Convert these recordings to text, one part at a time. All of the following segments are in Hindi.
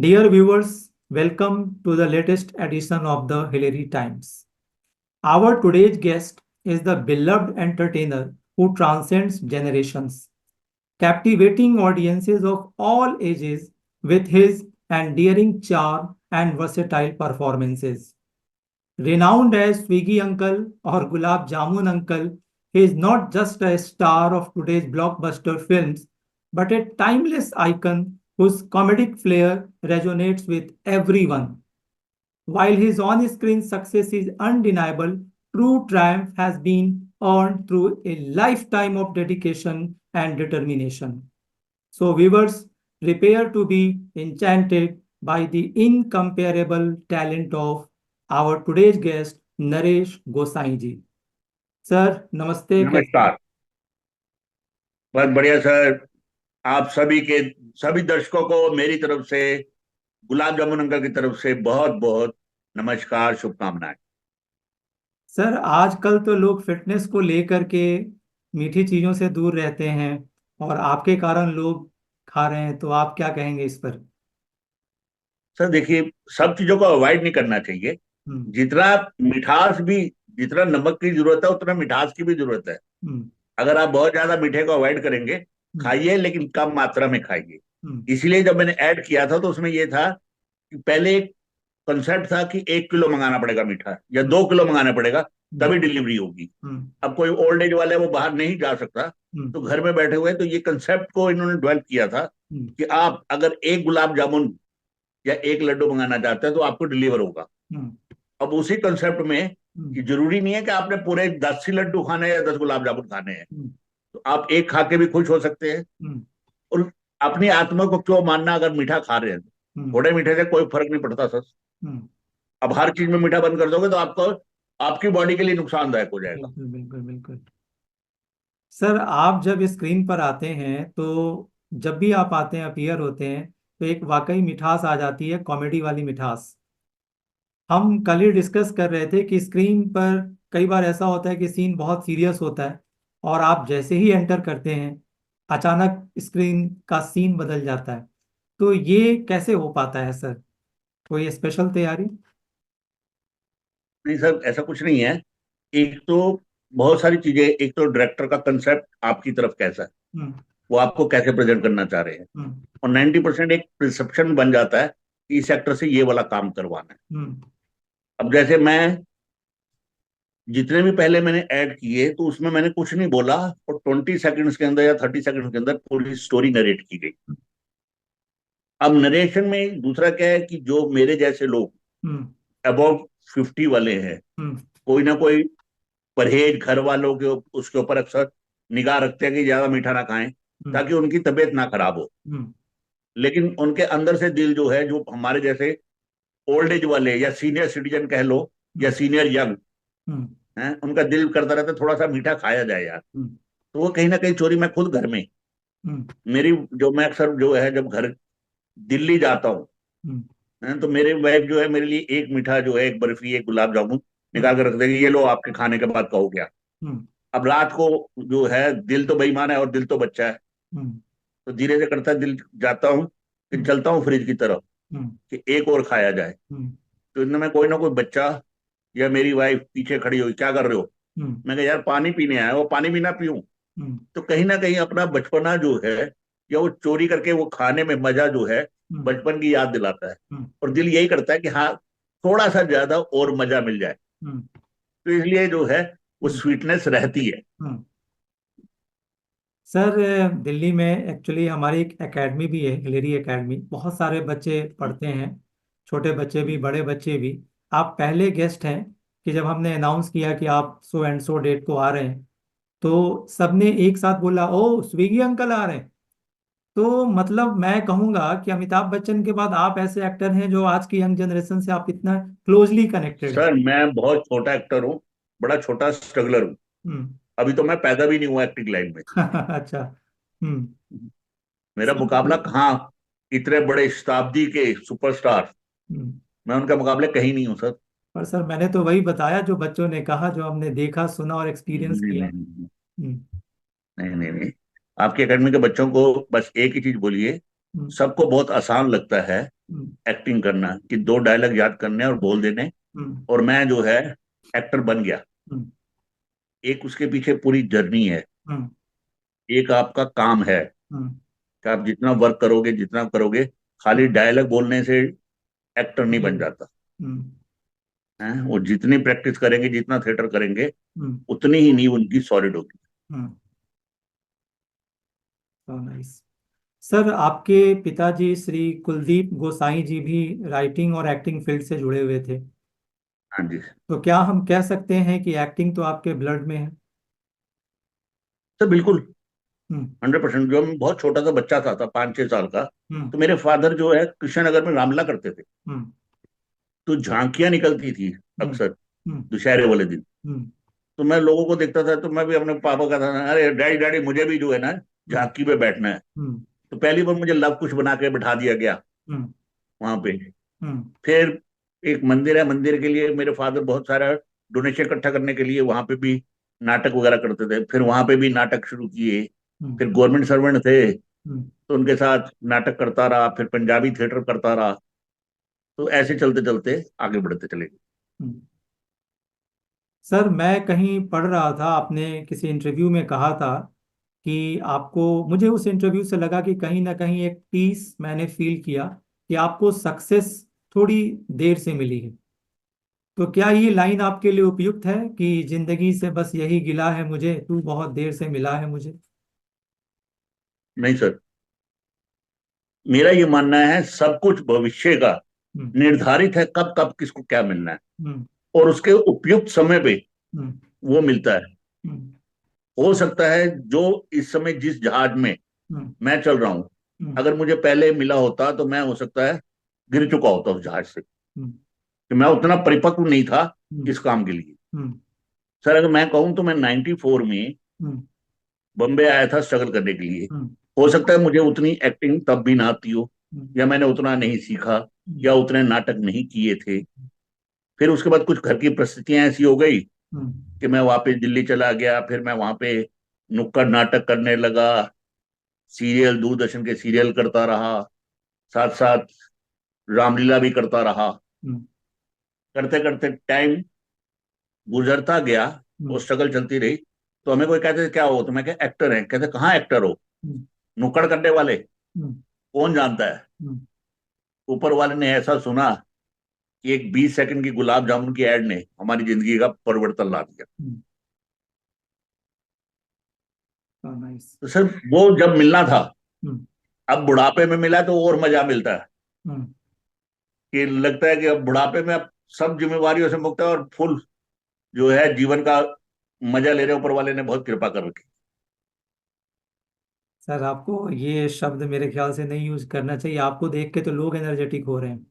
Dear viewers, welcome to the latest edition of the Hillary Times. Our today's guest is the beloved entertainer who transcends generations, captivating audiences of all ages with his endearing charm and versatile performances. Renowned as Swiggy Uncle or Gulab Jamun Uncle, he is not just a star of today's blockbuster films, but a timeless icon whose comedic flair resonates with everyone. While his on screen success is undeniable, true triumph has been earned through a lifetime of dedication and determination. So, viewers, prepare to be enchanted by the incomparable talent of our today's guest, Naresh Gosai ji. Sir नमस्ते, कैसे हैं? नमस्कार। बहुत बढ़िया सर। आप सभी दर्शकों को मेरी तरफ से, गुलाब जामुन अंकल की तरफ से बहुत बहुत नमस्कार, शुभकामनाएं। सर आजकल तो लोग फिटनेस को लेकर के मीठी चीजों से दूर रहते हैं और आपके कारण लोग खा रहे हैं, तो आप क्या कहेंगे इस पर? सर देखिए, सब चीजों को अवॉइड नहीं करना चाहिए। हम्म। जितना मिठास भी, जितना नमक की जरूरत है उतना मिठास की भी जरूरत है। हम्म। अगर आप बहुत ज्यादा मीठे को अवॉइड करेंगे, हम्म। खाइए लेकिन कम मात्रा में खाइए। हम्म। इसलिए जब मैंने ऐड किया था तो उसमें यह था कि पहले एक कंसेप्ट था कि 1 किलो मंगाना पड़ेगा मीठा, या 2 किलो मंगाना पड़ेगा, हम्म। तभी डिलीवरी होगी। हम्म। अब कोई ओल्ड एज वाला है, वो बाहर नहीं जा सकता, हम्म। तो घर में बैठे हुए हैं, तो ये कंसेप्ट को इन्होंने डेवलप किया था हम्म। कि आप अगर एक गुलाब जामुन या एक लड्डू मंगाना चाहते हैं तो आपको डिलीवर होगा। हम्म। अब उसी कंसेप्ट में हम्म। कि जरूरी नहीं है कि आपने पूरे 10 ही लड्डू खाने हैं या 10 गुलाब जामुन खाने हैं, हम्म। तो आप एक खा के भी खुश हो सकते हैं। हम्म। और अपनी आत्मा को क्यों मानना, अगर मीठा खा रहे हैं तो हम्म। थोड़े मीठे से कोई फर्क नहीं पड़ता सर। हम्म। अब हर चीज में मीठा बंद कर दोगे तो आपको, आपकी बॉडी के लिए नुकसानदायक हो जाएगा। बिल्कुल बिल्कुल बिल्कुल। सर आप जब स्क्रीन पर आते हैं तो जब भी आप आते हैं, अपीयर होते हैं, तो एक वाकई मिठास आ जाती है, कॉमेडी वाली मिठास। हम कल ही डिस्कस कर रहे थे कि स्क्रीन पर कई बार ऐसा होता है कि सीन बहुत सीरियस होता है और आप जैसे ही एंटर करते हैं अचानक स्क्रीन का सीन बदल जाता है। तो ये कैसे हो पाता है सर? कोई स्पेशल तैयारी? नहीं सर, ऐसा कुछ नहीं है। एक तो बहुत सारी चीजें, एक तो डायरेक्टर का कंसेप्ट आपकी तरफ कैसा है, हम्म। वो आपको कैसे प्रेजेंट करना चाह रहे हैं। हम्म। और 90% एक परसेप्शन बन जाता है कि इस एक्टर से ये वाला काम करवाना है। हम्म। अब जैसे मैं जितने भी पहले मैंने ऐड किए तो उसमें मैंने कुछ नहीं बोला, और 20 सेकंड्स के अंदर या 30 सेकंड्स के अंदर पूरी स्टोरी नरेट की गई। अब नरेशन में दूसरा क्या है कि जो मेरे जैसे लोग हम्म। अबाउट 50 वाले हैं, हम्म। कोई ना कोई परहेज घर वालों के उसके ऊपर अक्सर निगाह रखते हैं कि ज्यादा मीठा ना खाएं, हम्म। ताकि उनकी तबीयत ना खराब हो। हम्म। लेकिन उनके अंदर से दिल जो है, जो हमारे जैसे ओल्ड एज वाले या सीनियर सिटीजन कह लो, या हम्म। सीनियर यंग हम्म। हैं, उनका दिल करता रहता है थोड़ा सा मीठा खाया जाए यार। हम्म। तो वो कहीं ना कहीं चोरी, मैं खुद घर में, हम्म। मेरी जो मैं अक्सर जो है जब घर दिल्ली जाता हूँ, हम्म। तो मेरी वाइफ जो है मेरे लिए एक मीठा जो है, एक बर्फी, एक गुलाब जामुन हम्म। निकाल कर रख देगी, ये लो आपके खाने के बाद कहो क्या। हम्म। अब रात को जो है, दिल तो बेईमान है और दिल तो बच्चा है, हम्म। तो धीरे से करता है दिल, जाता हूँ कि हम्म। चलता हूँ फ्रिज की तरफ हम्म। कि एक और खाया जाए। हम्म। तो इनमें कोई ना कोई बच्चा या मेरी वाइफ पीछे खड़ी हुई, क्या कर रहे हो? हम्म। मैं कहा यार पानी पीने आया, वो पानी भी ना पीऊं। हम्म। तो कहीं ना कहीं अपना बचपना जो है, या वो चोरी करके वो खाने में मजा जो है, हम्म। बचपन की याद दिलाता है। हम्म। और दिल यही करता है कि हाँ, थोड़ा सा ज्यादा और मजा मिल जाए। हम्म। तो इसलिए जो है वो हम्म। स्वीटनेस रहती है। हम्म। सर दिल्ली में एक्चुअली हमारी एक एकेडमी भी है, हिलेरी एकेडमी। बहुत सारे बच्चे पढ़ते हैं, छोटे बच्चे भी, बड़े बच्चे भी। आप पहले गेस्ट हैं कि जब हमने अनाउंस किया कि आप सो एंड सो डेट को आ रहे हैं, तो सबने एक साथ बोला, ओ स्विगी अंकल आ रहे हैं। तो मतलब मैं कहूँगा कि अमिताभ बच्चन के बाद आप ऐसे एक्टर हैं जो आज की यंग जनरेशन से आप इतना क्लोजली कनेक्टेड हैं। सर मैं बहुत छोटा एक्टर हूँ, बड़ा छोटा स्ट्रगलर हूँ। हम्म। अभी तो मैं पैदा भी नहीं हुआ एक्टिंग लाइन में। अच्छा। हम्म। मेरा सर मुकाबला कहाँ, इतने बड़े शताब्दी के सुपरस्टार, हम्म। मैं उनका मुकाबले कहीं नहीं हूँ सर। पर सर मैंने तो वही बताया जो बच्चों ने कहा, जो हमने देखा, सुना और एक्सपीरियंस नहीं किया। नहीं नहीं हम्म। नहीं नहीं नहीं। आपकी एकेडमी के बच्चों को बस एक ही चीज बोलिए, हम्म। सबको बहुत आसान लगता है हम्म, एक्टिंग करना, कि दो डायलॉग याद करने और बोल देने, हम्म, और मैं जो है एक्टर बन गया। हम्म, एक उसके पीछे पूरी जर्नी है, हम्म, एक आपका काम है हम्म, कि आप जितना वर्क करोगे, जितना करोगे, खाली डायलॉग बोलने से एक्टर नहीं बन हम्म, जाता हम्म, है। वो जितनी प्रैक्टिस करेंगे, जितना थिएटर करेंगे, हम्म, उतनी ही नींव उनकी सॉलिड होगी। हम्म, तो नाइस। सर, आपके पिताजी श्री कुलदीप गोसाई जी भी राइटिंग और एक्टिंग फील्ड से जुड़े हुए थे। हाँ जी। तो क्या हम कह सकते हैं कि एक्टिंग तो आपके ब्लड में है? तो बिल्कुल हम्म, 100%। जो मैं बहुत छोटा सा बच्चा था 5-6 साल का, हम्म, तो मेरे फादर जो है कृष्णनगर में रामलीला करते थे। हम्म, तो झांकियां निकलती थी हम्म, अक्सर हम्म, दुशहरे वाले दिन। हम्म, तो मैं लोगों को देखता था, तो मैं भी अपने पापा का था, अरे डैडी डैडी मुझे भी जो है ना हम्म, झांकी पे बैठना है। हम्म, तो पहली बार मुझे लव कुश बना के बैठा दिया गया हम्म, वहां पे। हम्म, फिर एक मंदिर है, मंदिर के लिए मेरे फादर बहुत सारा डोनेशन इकट्ठा करने के लिए वहां पे भी नाटक वगैरह करते थे। फिर वहां पे भी नाटक शुरू किए। हम्म, फिर गवर्नमेंट सर्वेंट थे, हम्म, तो उनके साथ नाटक करता रहा, फिर पंजाबी थिएटर करता रहा। तो ऐसे चलते चलते आगे बढ़ते चले गए। हम्म। सर, मैं कहीं पढ़ रहा था, आपने किसी इंटरव्यू में कहा था कि आपको, मुझे उस इंटरव्यू से लगा कि कहीं ना कहीं एक पीस मैंने फील किया कि आपको सक्सेस थोड़ी देर से मिली है। तो क्या ये लाइन आपके लिए उपयुक्त है कि जिंदगी से बस यही गिला है मुझे, तू बहुत देर से मिला है मुझे? नहीं सर, मेरा ये मानना है सब कुछ भविष्य का हम्म, निर्धारित है, कब कब किसको क्या मिलना है, हम्म, और उसके उपयुक्त समय पे हम्म, वो मिलता है। हम्म, हो सकता है जो इस समय जिस जहाज में हम्म, मैं चल रहा हूं, हम्म, अगर मुझे पहले मिला होता तो मैं हो सकता है गिर चुका होता उस जहाज से, हम्म, कि मैं उतना परिपक्व नहीं था हम्म, इस काम के लिए। हम्म, सर अगर मैं कहूं तो मैं 94 में हम्म, बम्बे आया था स्ट्रगल करने के लिए। हम्म, हो सकता है मुझे उतनी एक्टिंग तब भी ना आती हो, हम्म, या मैंने उतना नहीं सीखा, हम्म, या उतने नाटक नहीं किए थे। फिर उसके बाद कुछ घर की परिस्थितियां ऐसी हो गई हम्म, कि मैं वापस दिल्ली चला गया। फिर मैं वहां पे नुक्कड़ नाटक करने लगा, सीरियल, दूरदर्शन के सीरियल करता रहा, साथ साथ रामलीला भी करता रहा। हम्म, करते करते टाइम गुजरता गया और हम्म, स्ट्रगल चलती रही। तो हमें कोई कहते क्या हो, तो मैं क्या एक्टर है, कहते कहाँ एक्टर हो, हम्म, नुक्कड़ करने वाले, हम्म, कौन जानता है। हम्म, ऊपर वाले ने ऐसा सुना कि एक 20 सेकंड की गुलाब जामुन की एड ने हमारी जिंदगी का परिवर्तन ला दिया। हम्म, नाइस। तो सर वो जब मिलना था, हम्म, अब बुढ़ापे में मिला तो और मजा मिलता है, हम्म। कि लगता है कि अब बुढ़ापे में अब सब जिम्मेवारियों से मुक्त है और फुल जो है जीवन का मजा ले रहे, ऊपर वाले ने बहुत कृपा कर रखी। सर, आपको ये शब्द मेरे ख्याल से नहीं यूज करना चाहिए। आपको देख के तो लोग एनर्जेटिक हो रहे हैं।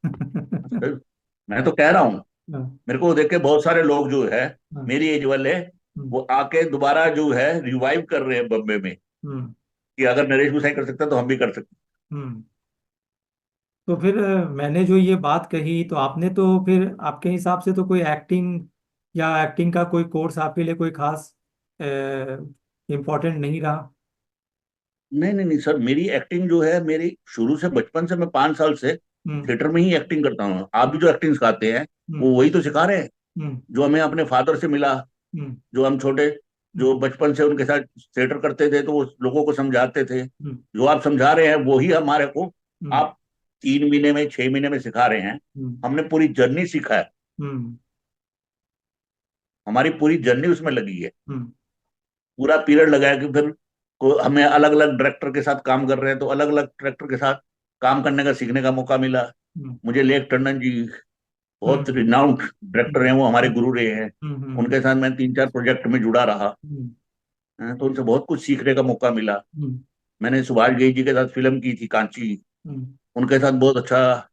सर, मैं तो कह रहा हूँ, हाँ, मेरे को देख के बहुत सारे लोग जो है हाँ, मेरी एज वाले, हम्म, वो आके दोबारा जो है रिवाइव कर रहे हैं बम्बे में, हम्म, कि अगर नरेश गोसाई कर सकता तो हम भी कर सकते। हम्म। तो फिर मैंने जो ये बात कही, तो आपने तो फिर आपके हिसाब से तो कोई एक्टिंग या एक्टिंग का कोई कोर्स आपके लिए कोई खास इम्पोर्टेंट नहीं रहा? नहीं नहीं नहीं सर, मेरी एक्टिंग जो है, मेरी शुरू से बचपन से, मैं 5 साल से हम्म, थिएटर में ही एक्टिंग करता हूँ। आप भी जो एक्टिंग सिखाते हैं, हम्म, वो वही तो सिखा रहे हैं हम्म, जो हमें अपने फादर से मिला। हम्म, जो हम छोटे, जो हम्म, बचपन से उनके साथ थिएटर करते थे, तो वो लोगों को समझाते थे। हम्म, जो आप समझा रहे हैं वही हमारे को हम्म, आप 3 महीने में, 6 महीने में सिखा रहे हैं। हम्म, हमने पूरी जर्नी सीखा है, हम्म, हमारी पूरी जर्नी उसमें लगी है। हम्म, पूरा पीरियड लगा है, कि फिर को हमें अलग अलग डायरेक्टर के साथ काम कर रहे हैं, तो अलग अलग डायरेक्टर के साथ काम करने का, सीखने का मौका मिला। हम्म, मुझे लेख टंडन जी हम्म, बहुत रिनाउंड डायरेक्टर हैं, वो हमारे हम्म, गुरु रहे हैं। हम्म, उनके साथ मैं 3-4 प्रोजेक्ट में जुड़ा रहा। हम्म, तो उनसे बहुत कुछ सीखने का मौका मिला। हम्म, मैंने सुभाष घई जी के साथ फिल्म की थी कांची, हम्म, उनके साथ बहुत अच्छा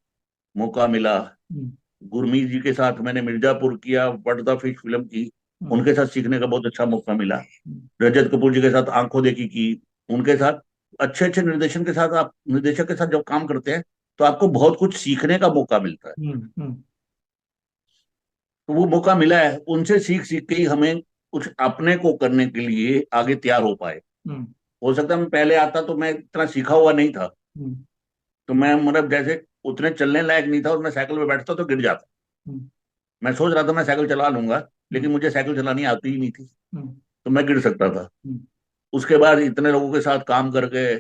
मौका मिला। हम्म, गुरमीत जी के साथ मैंने मिर्जापुर किया, व्हाट द फिश फिल्म की, हम्म, उनके साथ सीखने का बहुत अच्छा मौका मिला। हम्म, रजत कपूर जी के साथ आंखों देखी की, उनके साथ अच्छे अच्छे निर्देशन के साथ, आप निर्देशक के साथ जब काम करते हैं तो आपको बहुत कुछ सीखने का मौका मिलता है। हम्म, हम्म, तो वो मौका मिला है, उनसे सीख सीख के ही हमें कुछ अपने को करने के लिए आगे तैयार हो पाए। हम्म, हो सकता है मैं पहले आता तो मैं इतना सीखा हुआ नहीं था, हम्म, तो मैं मतलब जैसे उतने चलने लायक नहीं था और मैं साइकिल पे बैठता तो गिर जाता। हम्म, मैं सोच रहा था मैं साइकिल चला लूंगा, हम्म, लेकिन मुझे साइकिल चलानी आती ही नहीं थी, हम्म, तो मैं गिर सकता था। हम्म, उसके बाद इतने लोगों के साथ काम करके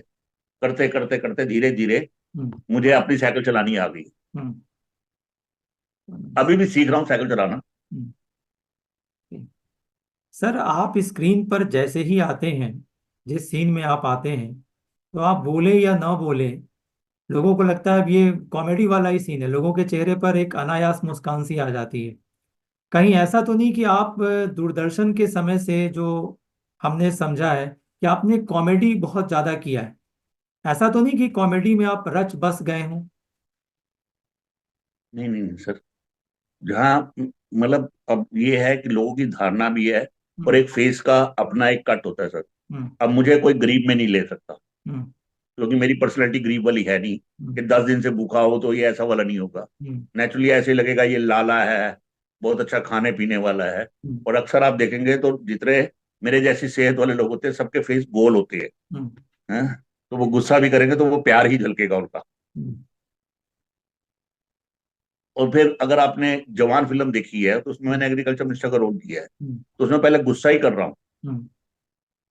करते करते करते धीरे धीरे हम्म, मुझे अपनी साइकिल चलानी आ गई। हम्म, हम्म, अभी भी सीख रहा हूँ साइकिल चलाना। हम्म। सर आप स्क्रीन पर जैसे ही आते हैं, जिस सीन में आप आते हैं, तो आप बोले या ना बोले, लोगों को लगता है अब ये कॉमेडी वाला ही सीन है, लोगों के चेहरे पर एक अनायास मुस्कान सी आ जाती है। कहीं ऐसा तो नहीं कि आप दूरदर्शन के समय से जो हमने समझा है कि आपने कॉमेडी बहुत ज्यादा किया है, ऐसा तो नहीं कि कॉमेडी में आप रच बस गए हों? नहीं नहीं नहीं सर, जहाँ मतलब अब ये है कि लोगों की धारणा भी है, और हम्म, एक फेस का अपना एक कट होता है सर। हम्म, अब मुझे कोई गरीब में नहीं ले सकता, हम्म, क्योंकि मेरी पर्सनैलिटी गरीब वाली है नहीं हम्म, कि 10 दिन से भूखा हो तो ये ऐसा वाला नहीं होगा। हम्म, नेचुरली ऐसे लगेगा ये लाला है, बहुत अच्छा खाने पीने वाला है। हम्म, और अक्सर आप देखेंगे तो जितने मेरे जैसी सेहत वाले लोग होते हैं सबके फेस गोल होते हैं। हम्म, हैं? तो वो गुस्सा भी करेंगे तो वो प्यार ही झलकेगा उनका। हम्म, और फिर अगर आपने जवान फिल्म देखी है तो उसमें हम्म, मैंने एग्रीकल्चर मिनिस्टर का रोल किया है, हम्म, तो उसमें पहले गुस्सा ही कर रहा हूँ। हम्म,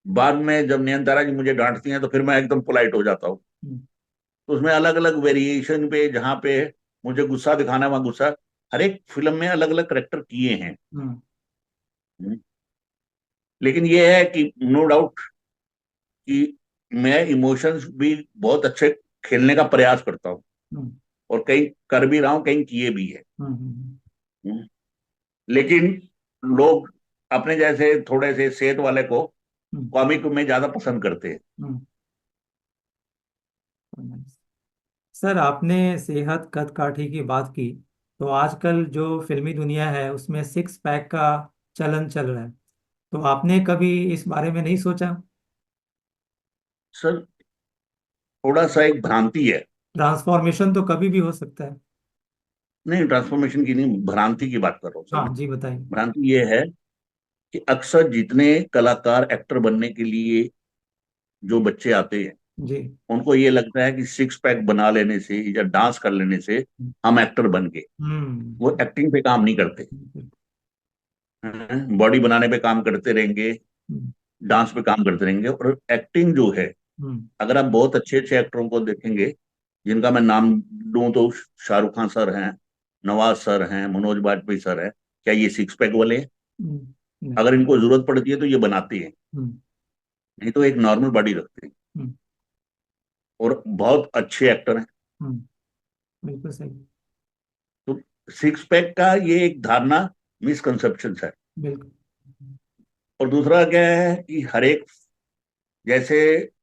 बाद में जब नयनतारा जी मुझे डांटती हैं तो फिर मैं एकदम पोलाइट हो जाता हूँ। हम्म, तो उसमें अलग अलग वेरिएशन पे, जहाँ पे मुझे गुस्सा दिखाना है वहां गुस्सा, हर एक फिल्म में अलग अलग करेक्टर किए हैं। हम्म, हम्म। लेकिन ये है कि नो डाउट कि मैं इमोशंस भी बहुत अच्छे खेलने का प्रयास करता हूँ, हम्म, और कहीं कर भी रहा हूँ, कहीं किए भी है। हम्म, हम्म। लेकिन लोग अपने जैसे थोड़े से सेहत वाले को हम्म, कॉमिक में ज्यादा पसंद करते हैं। हम्म, हम्म। सर आपने सेहत कद काठी की बात की, तो आजकल जो फिल्मी दुनिया है उसमें सिक्स पैक का चलन चल रहा है, तो आपने कभी इस बारे में नहीं सोचा? सर, थोड़ा सा एक भ्रांति है। ट्रांसफॉर्मेशन तो कभी भी हो सकता है। नहीं, ट्रांसफॉर्मेशन की नहीं, भ्रांति की बात कर रहा हूँ सर। हाँ जी, बताइए। भ्रांति ये है कि अक्सर जितने कलाकार एक्टर बनने के लिए जो बच्चे आते हैं, जी। उनको ये लगता है कि सिक्स पैक बना लेने से या डांस कर लेने से हम एक्टर बन गए। वो हम्म, एक्टिंग पे काम नहीं करते, बॉडी बनाने पे काम करते रहेंगे, हम्म, डांस पे काम करते रहेंगे। और एक्टिंग जो है, हम्म, अगर आप बहुत अच्छे अच्छे एक्टरों को देखेंगे, जिनका मैं नाम लूं तो शाहरुख खान सर हैं, नवाज सर हैं, मनोज बाजपेयी सर हैं, क्या ये सिक्स पैक वाले हैं? नहीं, अगर इनको जरूरत पड़ती है तो ये बनाते हैं, हम्म, नहीं तो एक नॉर्मल बॉडी रखते हैं। हम्म, और बहुत अच्छे एक्टर हैं। हम्म, बिल्कुल सही। तो सिक्स पैक का ये एक धारणा मिसकंसेप्शन है। बिल्कुल। और दूसरा क्या है कि हर एक, जैसे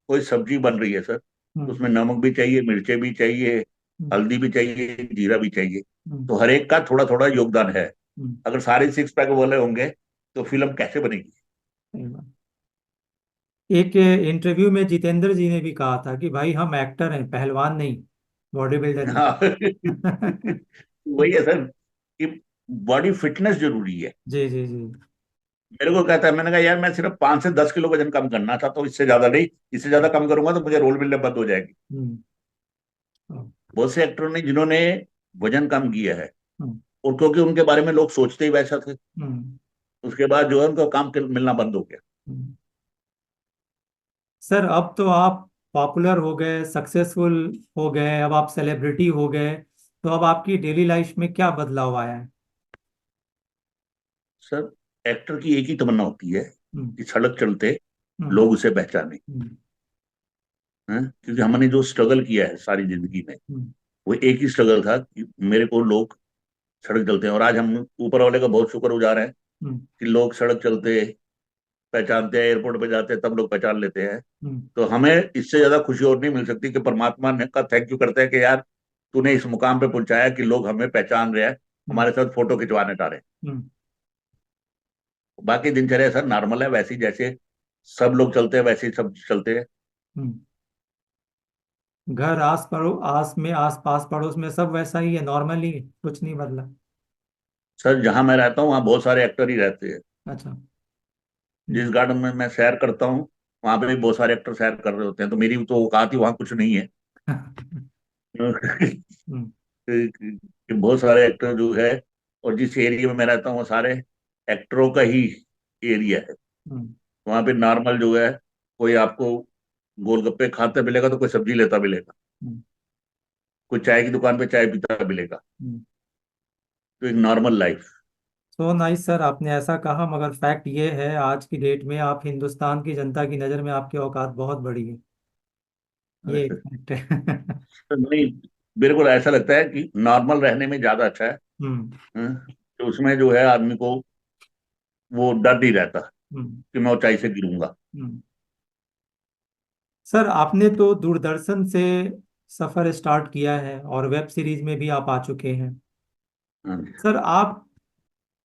कोई सब्जी बन रही है सर, तो हम्म, उसमें नमक भी चाहिए, मिर्चे भी चाहिए, हम्म, हल्दी भी चाहिए, जीरा भी चाहिए। हम्म, तो हर एक का थोड़ा थोड़ा योगदान है। हम्म, अगर सारे सिक्स पैक वाले होंगे तो फिल्म कैसे बनेगी? सही बात। एक इंटरव्यू में जितेंद्र जी ने भी कहा था कि भाई हम एक्टर हैं, पहलवान नहीं, बॉडी बिल्डर हाँ। नहीं। वही है सर कि बॉडी फिटनेस जरूरी है। जी जी जी। मेरे को कहता है, मैंने कहा यार मैं सिर्फ 5 से 10 किलो वजन कम करना चाहता हूँ, इससे ज्यादा नहीं। इससे ज्यादा कम करूंगा तो मुझे रोल मिलने बंद हो जाएगी। हम्म, हम्म, बहुत से एक्टरों ने जिन्होंने वजन कम किया है, हम्म, और क्योंकि उनके बारे में लोग सोचते ही वैसा थे, हम्म, उसके बाद जो है उनको काम मिलना बंद हो गया। हम्म। सर अब तो आप पॉपुलर हो गए, सक्सेसफुल हो गए, अब आप सेलिब्रिटी हो गए, तो अब आपकी डेली लाइफ में क्या बदलाव आया है? सर, एक्टर की एक ही तमन्ना होती है हम्म, कि सड़क चलते हम्म, लोग उसे पहचाने। हम्म, हैं? क्योंकि हमने जो स्ट्रगल किया है सारी जिंदगी में, हम्म, वो एक ही स्ट्रगल था कि मेरे को लोग सड़क चलते हैं। और आज हम ऊपर वाले का बहुत शुक्रगुजार हैं हम्म, कि लोग सड़क चलते पहचानते हैं, एयरपोर्ट पे जाते हैं तब लोग पहचान लेते हैं। हम्म, तो हमें इससे ज्यादा खुशी और नहीं मिल सकती कि परमात्मा ने का थैंक यू करते हैं कि यार तूने इस मुकाम पे पहुंचाया कि लोग हमें पहचान रहे हैं, हम्म, हमारे साथ फोटो खिंचवाने जा रहे हैं। हम्म, बाकी दिनचर्या सर नॉर्मल है, वैसी जैसे सब लोग चलते हैं वैसे ही सब चलते हैं। हम्म। घर आस पड़ो आस में, आस पास पड़ोस में सब वैसा ही है, नॉर्मल ही है, कुछ नहीं बदला? सर, जहां मैं रहता हूँ वहां बहुत सारे एक्टर ही रहते हैं। अच्छा। जिस हम्म। गार्डन में मैं सैर करता हूँ वहां पे भी बहुत सारे एक्टर सैर कर रहे होते हैं, तो मेरी तो औकात ही वहां कुछ नहीं है। हम्म। कि बहुत सारे एक्टर जो है, और जिस एरिया में मैं रहता हूँ वो सारे एक्टरों का ही एरिया है। हम्म। वहां पे नॉर्मल जो है, कोई आपको गोलगप्पे खाता मिलेगा तो कोई सब्जी लेता मिलेगा, हम्म। कोई चाय की दुकान पे चाय पीता मिलेगा। हम्म। तो एक normal life. So nice sir, आपने ऐसा कहा, मगर फैक्ट ये है आज की डेट में आप हिंदुस्तान की जनता की नज़र में आपकी औकात बहुत बड़ी है। ये एक फैक्ट है। नहीं, मेरे को ऐसा लगता है कि नॉर्मल रहने में ज्यादा अच्छा है। हम्म। तो उसमें जो है आदमी को वो डर नहीं रहता हम्म। कि मैं ऊंचाई से गिरूंगा। हम्म। सर आपने तो दूरदर्शन से सफर स्टार्ट किया है और वेब सीरीज में भी आप आ चुके हैं। हाँ। सर आप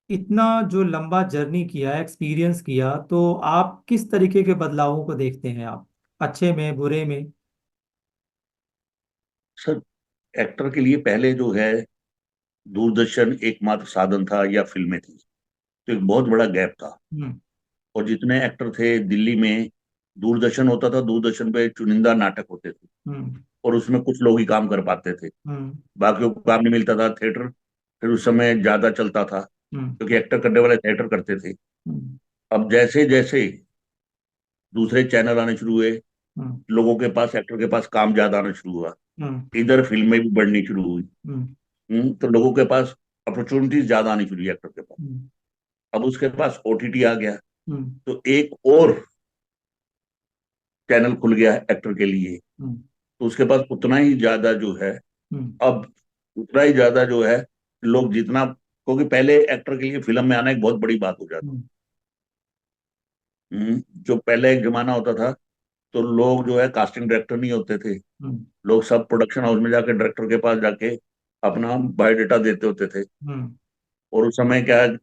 इतना जो लंबा जर्नी किया, एक्सपीरियंस किया, तो आप किस तरीके के बदलावों को देखते हैं आप, अच्छे में बुरे में? सर, एक्टर के लिए पहले जो है दूरदर्शन एकमात्र साधन था या फिल्में थी, तो एक बहुत बड़ा गैप था। हम्म। और जितने एक्टर थे दिल्ली में, दूरदर्शन होता था, दूरदर्शन पे चुनिंदा नाटक होते थे, हम्म। और उसमें कुछ लोग ही काम कर पाते थे, हम्म। बाकियों को काम नहीं मिलता था। थिएटर फिर उस समय ज्यादा चलता था, हम्म। क्योंकि एक्टर करने वाले थिएटर करते थे। हम्म। अब जैसे जैसे दूसरे चैनल आने शुरू हुए, हम्म। लोगों के पास, एक्टर के पास काम ज्यादा आना शुरू हुआ, हम्म। इधर फिल्में भी बढ़नी शुरू हुई। हम्म। तो लोगों के पास अपॉर्चुनिटीज ज्यादा आनी शुरू हुई एक्टर के पास। हम्म। अब उसके पास ओटीटी आ गया, हम्म। तो एक और चैनल खुल गया है एक्टर के लिए। हम्म। तो उसके पास उतना ही ज्यादा जो है, हम्म। अब उतना ही ज्यादा जो है, लोग जितना, क्योंकि पहले एक्टर के लिए फिल्म में आना एक बहुत बड़ी बात हो जाती। हम्म। जो पहले एक जमाना होता था, तो लोग जो है कास्टिंग डायरेक्टर नहीं होते थे, हम्म। लोग सब प्रोडक्शन हाउस में जाके डायरेक्टर के पास जाके अपना बायोडेटा देते होते थे। हम्म। और उस समय क्या है,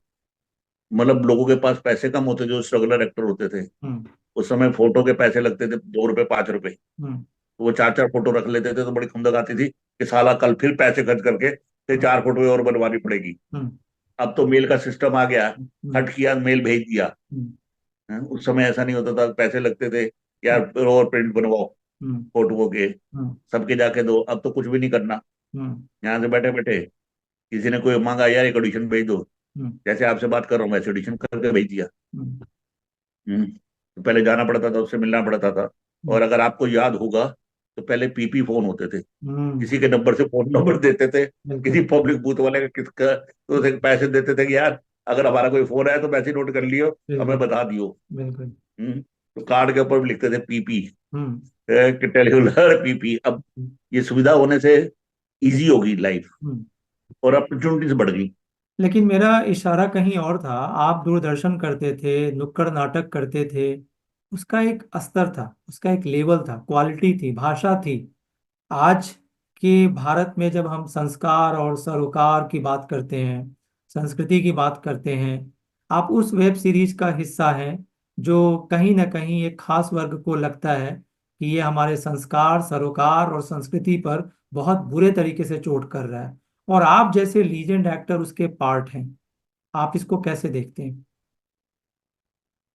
मतलब लोगों के पास पैसे कम होते, जो स्ट्रगलर एक्टर होते थे। हम्म। उस समय फोटो के पैसे लगते थे 2 रुपए 5 रुपए, हम्म। तो वो 4 4 फोटो रख लेते थे, तो बड़ी खुंदक आती थी कि साला कल फिर पैसे खर्च करके फिर 4 फोटो और बनवानी पड़ेगी। हम्म। अब तो मेल का सिस्टम आ गया, हम्म। खट किया मेल भेज दिया। हम्म। उस समय ऐसा नहीं होता था, पैसे लगते थे, यार और प्रिंट बनवाओ हम्म। फोटोओं के, हम्म। सबके जाके दो। अब तो कुछ भी नहीं करना, हम्म। यहाँ से बैठे बैठे किसी ने कोई मांगा, यार एक ऑडिशन भेज दो, हम्म। जैसे आपसे बात कर रहा हूँ वैसे ऑडिशन करके भेज दिया। हम्म। तो पहले जाना पड़ता था, उससे मिलना पड़ता था। और अगर आपको याद होगा, तो पहले पीपी फोन होते थे, किसी के नंबर से फोन नंबर देते थे, किसी बिल्कुल। पब्लिक बूथ वाले का किसका, तो उसे पैसे देते थे कि यार अगर हमारा कोई फोन आया तो मैसेज नोट कर लियो, हमें बिल्कुल। बता दियो। बिल्कुल। तो कार्ड के ऊपर भी लिखते थे पीपी, हम्म। टेलीलर पीपी। अब ये सुविधा होने से इजी हो गई लाइफ, हम्म। और अपॉर्चुनिटीज बढ़ गई। लेकिन मेरा इशारा कहीं और था। आप दूरदर्शन करते थे, नुक्कड़ नाटक करते थे, उसका एक स्तर था, उसका एक लेवल था, क्वालिटी थी, भाषा थी। आज के भारत में जब हम संस्कार और सरोकार की बात करते हैं, संस्कृति की बात करते हैं, आप उस वेब सीरीज का हिस्सा हैं जो कहीं ना कहीं एक खास वर्ग को लगता है कि ये हमारे संस्कार, सरोकार और संस्कृति पर बहुत बुरे तरीके से चोट कर रहा है। और आप जैसे लीजेंड एक्टर उसके पार्ट हैं। आप इसको कैसे देखते हैं?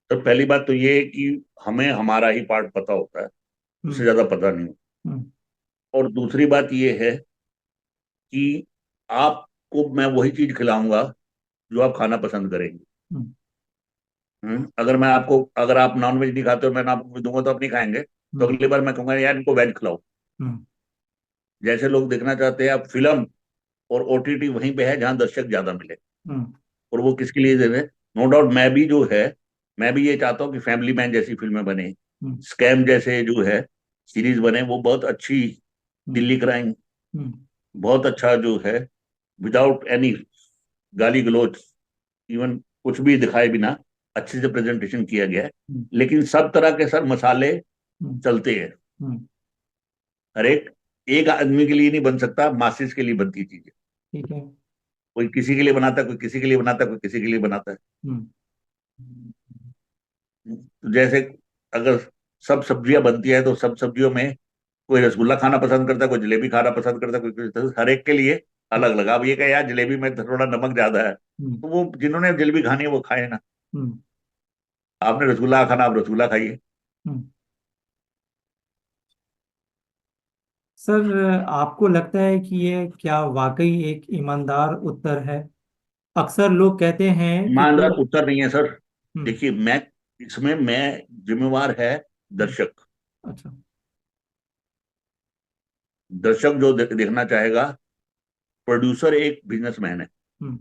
तो पहली बात तो ये है कि हमें हमारा ही पार्ट पता होता है, उससे हम्म। ज्यादा पता नहीं। हम्म। और दूसरी बात ये है कि आपको मैं वही चीज खिलाऊंगा जो आप खाना पसंद करेंगे। हम्म। अगर मैं आपको, अगर आप नॉन वेज नहीं खाते हो, मैं आपको दूंगा तो आप नहीं खाएंगे, तो हम्म। अगली बार मैं कहूंगा यार इनको वेज खिलाओ। हम्म। जैसे लोग देखना चाहते हैं, अब फिल्म और ओटीटी वहीं पे है जहां दर्शक ज्यादा मिले, हम्म। और वो किसके लिए दे रहे हैं। नो डाउट मैं भी जो है, मैं भी ये चाहता हूँ कि फैमिली मैन जैसी फिल्में बने, हम्म। स्कैम जैसे जो है सीरीज बने, वो बहुत अच्छी, हम्म। दिल्ली क्राइम हम्म। बहुत अच्छा जो है, विदाउट एनी गाली गलौज, इवन कुछ भी दिखाए बिना अच्छे से प्रेजेंटेशन किया गया है। हम्म। लेकिन सब तरह के सर मसाले हम्म। चलते हैं, हम्म। हर एक, एक आदमी के लिए नहीं बन सकता, मासिस के लिए बनती चीजें। ठीक है। कोई किसी के लिए बनाता है, कोई किसी के लिए बनाता है, कोई किसी के लिए बनाता है। हम्म। तो जैसे अगर सब सब्जियां बनती है, तो सब सब्जियों में कोई रसगुल्ला खाना पसंद करता है, कोई जलेबी खाना पसंद करता है, हर एक के लिए अलग अलग। अब ये कहे यार जलेबी में थोड़ा नमक ज्यादा है, हम्म। तो वो जिन्होंने जलेबी खानी है वो खाए ना। हम्म। आपने रसगुल्ला खाना, आप रसगुल्ला खाइए। हम्म। सर, आपको लगता है कि ये क्या वाकई एक ईमानदार उत्तर है? अक्सर लोग कहते हैं कि ईमानदार जो उत्तर नहीं है सर। हम्म। देखिए, मैं जिम्मेवार है हम्म। दर्शक। अच्छा। दर्शक जो देखना चाहेगा। प्रोड्यूसर एक बिजनेसमैन है। हम्म।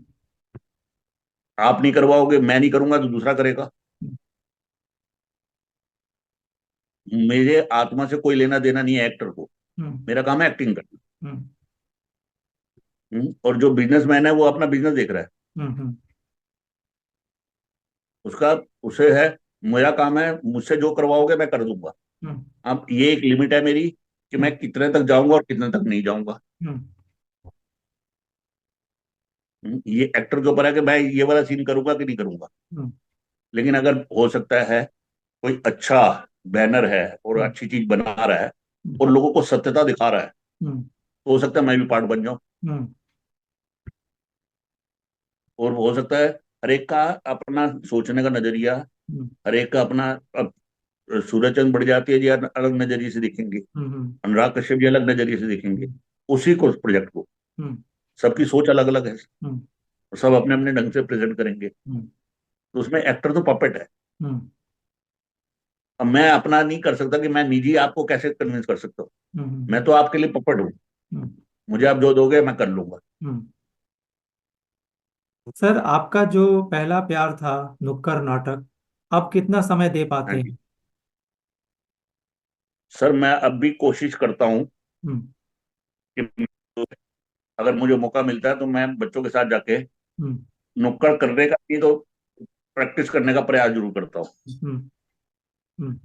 आप नहीं करवाओगे, मैं नहीं करूंगा तो दूसरा करेगा। हम्म। मेरे आत्मा से कोई लेना देना नहीं है एक्टर को। हम्म। मेरा काम है एक्टिंग करना। हम्म। और जो बिजनेसमैन है वो अपना बिजनेस देख रहा है। हम्म। हम्म। उसका उसे है। मेरा काम है, मुझसे जो करवाओगे मैं कर दूंगा। हम्म। अब ये एक लिमिट है मेरी कि हम्म। मैं कितने तक जाऊंगा और कितने तक नहीं जाऊंगा। हम्म। ये एक्टर के ऊपर है कि मैं ये वाला सीन करूंगा कि नहीं करूंगा। हम्म। लेकिन अगर हो सकता है कोई अच्छा बैनर है और हम्म। अच्छी चीज बना रहा है हम्म। और लोगों को सत्यता दिखा रहा है, हम्म। तो हो सकता है मैं भी पार्ट बन जाऊं। हम्म। और हो सकता है हर एक का अपना सोचने का नजरिया, हम्म। हर एक का अपना। अब सूरज चंद बढ़ जाती है जी, अलग नजरिए से देखेंगे। हम्म। अनुराग कश्यप जी अलग नजरिए से देखेंगे। हम्म। उसी को, प्रोजेक्ट को। हम्म। सबकी सोच अलग अलग है। हम्म। और सब अपने अपने ढंग से प्रेजेंट करेंगे। हम्म। तो उसमें एक्टर तो पपेट है। हम्म। अब मैं अपना नहीं कर सकता कि मैं निजी आपको कैसे कन्विंस कर सकता हूँ। हम्म। मैं तो आपके लिए पपेट हूँ। हम्म। मुझे आप जो दोगे मैं कर लूंगा। हम्म। सर, आपका जो पहला प्यार था, नुक्कड़ नाटक, आप कितना समय दे हाँ पाते जी। हैं? सर, मैं अब भी कोशिश करता हूँ हम्म। कि अगर मुझे मौका मिलता है तो मैं बच्चों के साथ जाके हम्म। नुक्कड़ करने का नहीं तो प्रैक्टिस करने का प्रयास जरूर करता हूँ। हम्म। हम्म।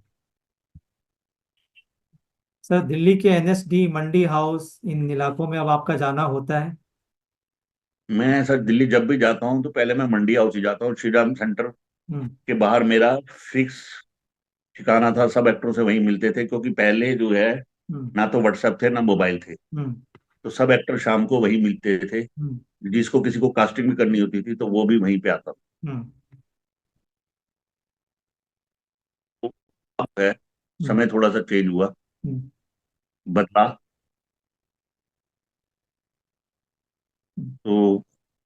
सर, दिल्ली के एनएसडी, मंडी हाउस, इन इलाकों में अब आपका जाना होता है? मैं सर दिल्ली जब भी जाता हूँ तो पहले मैं मंडी हाउस ही जाता हूँ। श्री राम सेंटर हम्म। के बाहर मेरा फिक्स ठिकाना था। सब एक्टरों से वहीं मिलते थे, क्योंकि पहले जो है हम्म। ना तो व्हाट्सएप थे ना मोबाइल थे। हम्म। तो सब एक्टर शाम को वहीं मिलते थे। हम्म। जिसको किसी को कास्टिंग भी करनी होती थी तो वो भी वहीं पे आता था। हम्म। तो अब है, हम्म। समय थोड़ा सा चेंज हुआ, हम्म। बदला। हम्म। तो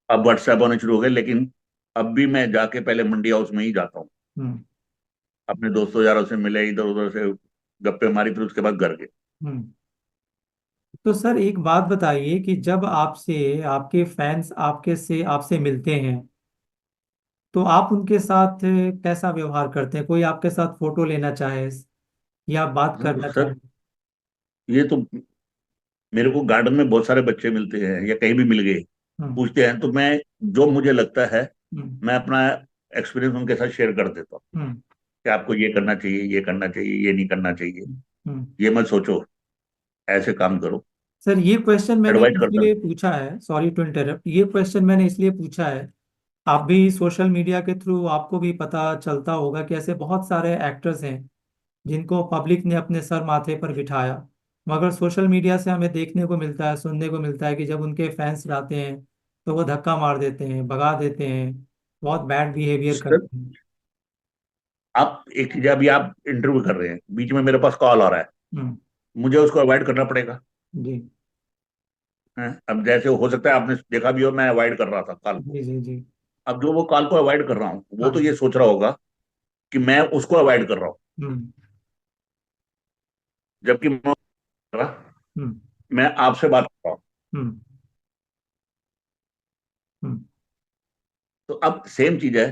अब व्हाट्सएप होने शुरू हो गए, लेकिन अब भी मैं जाके पहले मंडी हाउस में ही जाता हूँ। हम्म। अपने दोस्तों यारों से मिले, इधर उधर से गप्पे मारी, फिर उसके बाद घर गए। हम्म। तो सर, एक बात बताइए कि जब आपसे आपके फैंस आपसे मिलते हैं, तो आप उनके साथ कैसा व्यवहार करते हैं? कोई आपके साथ फोटो लेना चाहे या बात करना सर, चाहे? ये तो मेरे को गार्डन में बहुत सारे बच्चे मिलते हैं या कहीं भी मिल गए, हम्म। पूछते हैं, तो मैं जो मुझे लगता है हम्म। मैं अपना एक्सपीरियंस उनके साथ शेयर कर देता हूँ हम्म। कि आपको ये करना चाहिए, ये करना चाहिए, ये नहीं करना चाहिए। हम्म। ये मत सोचो, ऐसे काम करो। सर, ये क्वेश्चन मैंने एडवाइस करता हूँ। इसलिए पूछा है, सॉरी टू इंटरप्ट, ये क्वेश्चन मैंने इसलिए पूछा है। आप भी सोशल मीडिया के थ्रू, आपको भी पता चलता होगा कि ऐसे बहुत सारे एक्टर्स हैं जिनको पब्लिक ने अपने सर माथे पर बिठाया, मगर सोशल मीडिया से हमें देखने को मिलता है, सुनने को मिलता है कि जब उनके फैंस जाते हैं तो वो धक्का मार देते हैं, भगा देते हैं, बहुत बैड बिहेवियर सर, करते हैं। आप एक चीज, अभी आप इंटरव्यू कर रहे हैं, बीच में मेरे पास कॉल आ रहा है, हम्म। मुझे उसको अवॉइड करना पड़ेगा। जी। हैं? अब जैसे हो सकता है आपने देखा भी हो, मैं अवॉइड कर रहा था कॉल को। जी। जी। जी। अब जो वो कॉल को अवॉइड कर रहा हूँ वो हाँ तो जी। ये सोच रहा होगा कि मैं उसको अवॉइड कर रहा हूँ, हम्म। जबकि मैं कर रहा, हम्म। मैं आपसे बात कर रहा हूँ। हम्म। हम्म। तो अब सेम चीज है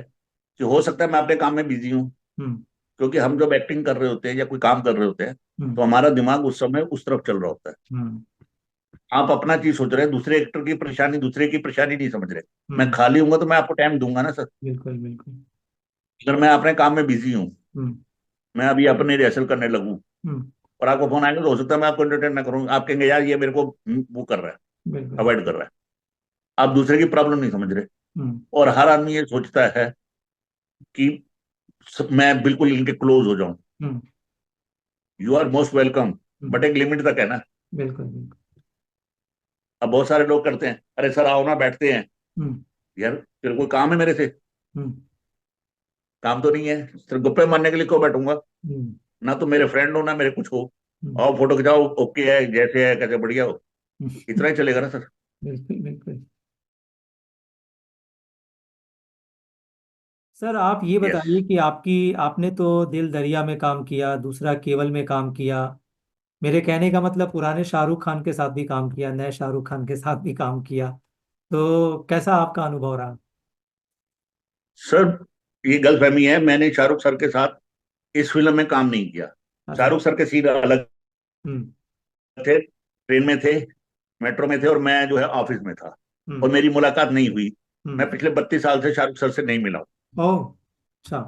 कि हो सकता है मैं अपने काम में बिजी हूँ, हम्म। क्योंकि हम जब एक्टिंग कर रहे होते हैं या कोई काम कर रहे होते हैं हम्म। तो हमारा दिमाग उस समय उस तरफ चल रहा होता है। हम्म। आप अपना चीज सोच रहे हैं, दूसरे एक्टर की परेशानी, दूसरे की परेशानी नहीं समझ रहे। मैं हम्म। खाली हूंगा तो मैं आपको टाइम दूंगा ना सर। बिल्कुल बिल्कुल। अगर मैं अपने काम में बिजी हूँ, हम्म। मैं अभी अपने रिहर्सल करने लगूं हम्म। और आपको फोन आएगा, तो हो सकता है मैं आपको एंटरटेन ना करूँ। आप कहेंगे यार ये मेरे को वो कर रहा है, बिल्कुल। अवॉइड कर रहा है। आप दूसरे की प्रॉब्लम नहीं समझ रहे। हम्म। और हर आदमी ये सोचता है कि मैं बिल्कुल इनके क्लोज हो जाऊं। Hmm. You are most welcome, hmm. But एक लिमिट तक है ना। बिल्कुल बिल्कुल। अब बहुत सारे लोग करते हैं, अरे सर आओ ना, बैठते हैं। हम्म। यार तेरे कोई काम है मेरे से? हम्म। काम तो नहीं है, सिर्फ गप्पे मारने के लिए क्यों बैठूंगा? हम्म। ना तो मेरे फ्रेंड हो ना मेरे कुछ हो। हम्म, और फोटो खिंचाओ, ओके है, जैसे है कैसे, बढ़िया हो, हम्म, इतना ही चलेगा ना सर। बिल्कुल बिल्कुल। सर आप ये यस बताइए कि आपकी आपने तो दिल दरिया में काम किया, दूसरा केवल में काम किया। मेरे कहने का मतलब पुराने शाहरुख खान के साथ भी काम किया, नए शाहरुख खान के साथ भी काम किया, तो कैसा आपका अनुभव रहा? सर, ये गलतफहमी है, मैंने शाहरुख सर के साथ इस फिल्म में काम नहीं किया। अच्छा। शाहरुख सर के सीन अलग हम्म। थे, ट्रेन में थे, मेट्रो में थे, और मैं जो है ऑफिस में था, हम्म। और मेरी मुलाकात नहीं हुई। हम्म। मैं पिछले 32 साल से शाहरुख सर से नहीं मिला हूं। ओह। अच्छा।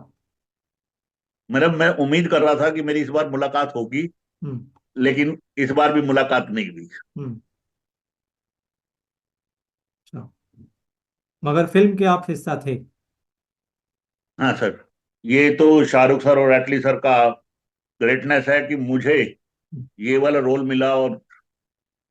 मतलब मैं उम्मीद कर रहा था कि मेरी इस बार मुलाकात होगी, हम्म। लेकिन इस बार भी मुलाकात नहीं हुई। हम्म। अच्छा। मगर फिल्म के आप हिस्सा थे? हाँ सर, ये तो शाहरुख सर और एटली सर का ग्रेटनेस है कि मुझे हम्म। ये वाला रोल मिला, और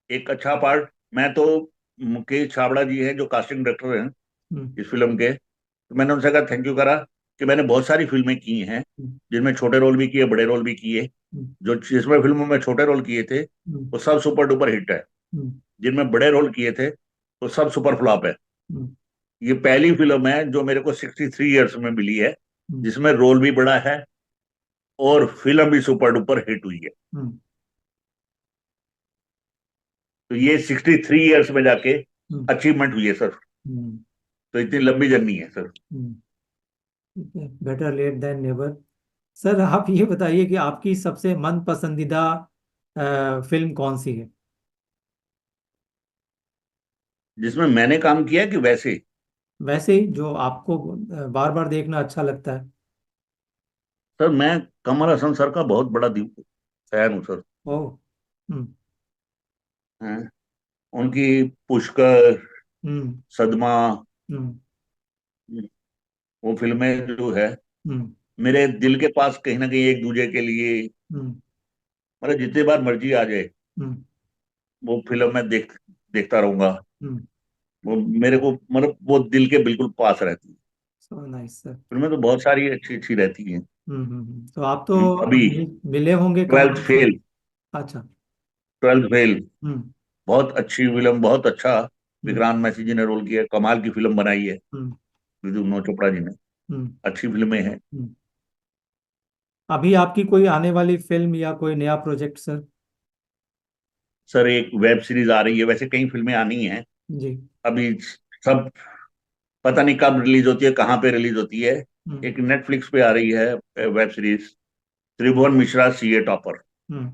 एक अच्छा पार्ट। मैं तो, मुकेश छाबड़ा जी हैं जो कास्टिंग डायरेक्टर हैं हम्म। इस फिल्म के, तो मैंने उनसे कहा, थैंक यू करा, कि मैंने बहुत सारी फिल्में की हैं हम्म। जिनमें छोटे रोल भी किए, बड़े रोल भी किए। हम्म। जो जिसमें फिल्मों में छोटे रोल किए थे हम्म। वो सब सुपर डुपर हिट है, हम्म। जिनमें बड़े रोल किए थे वो सब सुपर फ्लॉप है। हम्म। ये पहली फिल्म है जो मेरे को 63 ईयर्स में मिली है हम्म। जिसमें रोल भी बड़ा है और फिल्म भी सुपर डुपर हिट हुई है। हम्म। तो ये 63 ईयर्स में जाके हम्म। अचीवमेंट हुई है सर। हम्म। तो इतनी लंबी जर्नी है सर। हम्म। ठीक है, better late than never. Sir आप ये बताइए कि आपकी सबसे मन पसंदीदा फिल्म कौन सी है? जिसमें मैंने काम किया है कि वैसे? वैसे ही जो आपको बार बार देखना अच्छा लगता है। सर मैं कमल हसन सर का बहुत बड़ा फैन हूँ सर। ओह। हम्म। हैं? उनकी पुष्कर, हम्म। सदमा, हम्म। वो फिल्में जो है हम्म। मेरे दिल के पास कहीं ना कहीं एक दूजे के लिए, हम्म। मतलब जितनी बार मर्जी आ जाए हम्म। वो फिल्म मैं देखता रहूंगा। हम्म। वो मेरे को, मतलब वो दिल के बिल्कुल पास रहती है। So nice sir. फिल्में तो बहुत सारी अच्छी अच्छी रहती हैं। तो आप तो अभी मिले होंगे ट्वेल्थ कमल सर। फेल, अच्छा। ट्वेल्थ फेल हम्म। बहुत अच्छी फिल्म, बहुत अच्छा। हम्म। विक्रांत मैसी जी ने रोल किया, कमाल की फिल्म बनाई है हम्म। विद्युत चोपड़ा जी ने। हम्म। अच्छी फिल्में हैं। हम्म। अभी आपकी कोई आने वाली फिल्म या कोई नया प्रोजेक्ट सर? सर एक वेब सीरीज आ रही है, वैसे कई फिल्में आनी हैं जी। अभी, सब पता नहीं कब रिलीज होती है, कहाँ पे रिलीज होती है। हम्म। एक नेटफ्लिक्स पे आ रही है वेब सीरीज, त्रिभुवन मिश्रा सीए टॉपर। हम्म।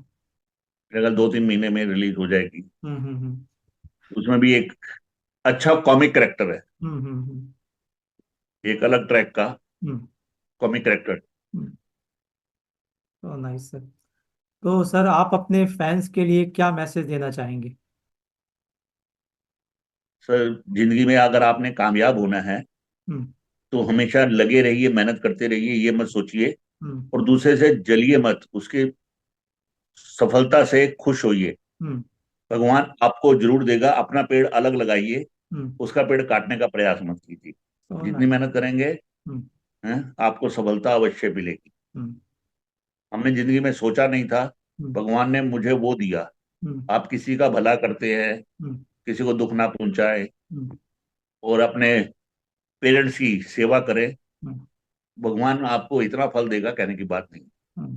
अगर 2-3 महीने में रिलीज हो जाएगी। हम्म। हम्म। उसमें भी एक अच्छा कॉमिक करेक्टर है, हम्म। हम्म। एक अलग ट्रैक का हम्म। Comic character. हम्म। तो नाइस सर। तो सर आप अपने फैंस के लिए क्या मैसेज देना चाहेंगे? सर जिंदगी में अगर आपने कामयाब होना है हम्म। तो हमेशा लगे रहिए, मेहनत करते रहिए, ये मत सोचिए, हम्म। और दूसरे से जलिए मत, उसके सफलता से खुश होइए। हम्म। भगवान आपको जरूर देगा, अपना पेड़ अलग लगाइए, हम्म। उसका पेड़ काटने का प्रयास मत कीजिए। तो जितनी नाइस। मेहनत करेंगे, हम्म। हैं, आपको सफलता अवश्य मिलेगी। हम्म। हमने जिंदगी में सोचा नहीं था, हम्म। भगवान ने मुझे वो दिया। हम्म। आप किसी का भला करते हैं, हम्म। किसी को दुख ना पहुंचाए, हम्म। और अपने पेरेंट्स की सेवा करें, हम्म। भगवान आपको इतना फल देगा, कहने की बात नहीं। हम्म।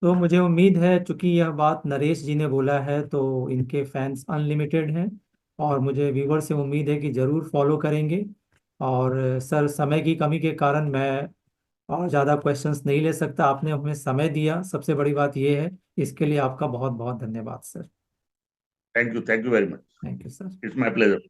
तो मुझे उम्मीद है, चूंकि यह बात नरेश जी ने बोला है तो इनके फैंस अनलिमिटेड हैं, और मुझे व्यूवर से उम्मीद है कि ज़रूर फॉलो करेंगे। और सर समय की कमी के कारण मैं और ज़्यादा क्वेश्चंस नहीं ले सकता, आपने हमें समय दिया, सबसे बड़ी बात यह है। इसके लिए आपका बहुत बहुत धन्यवाद sir. Thank you very much. Thank you sir. It's my pleasure.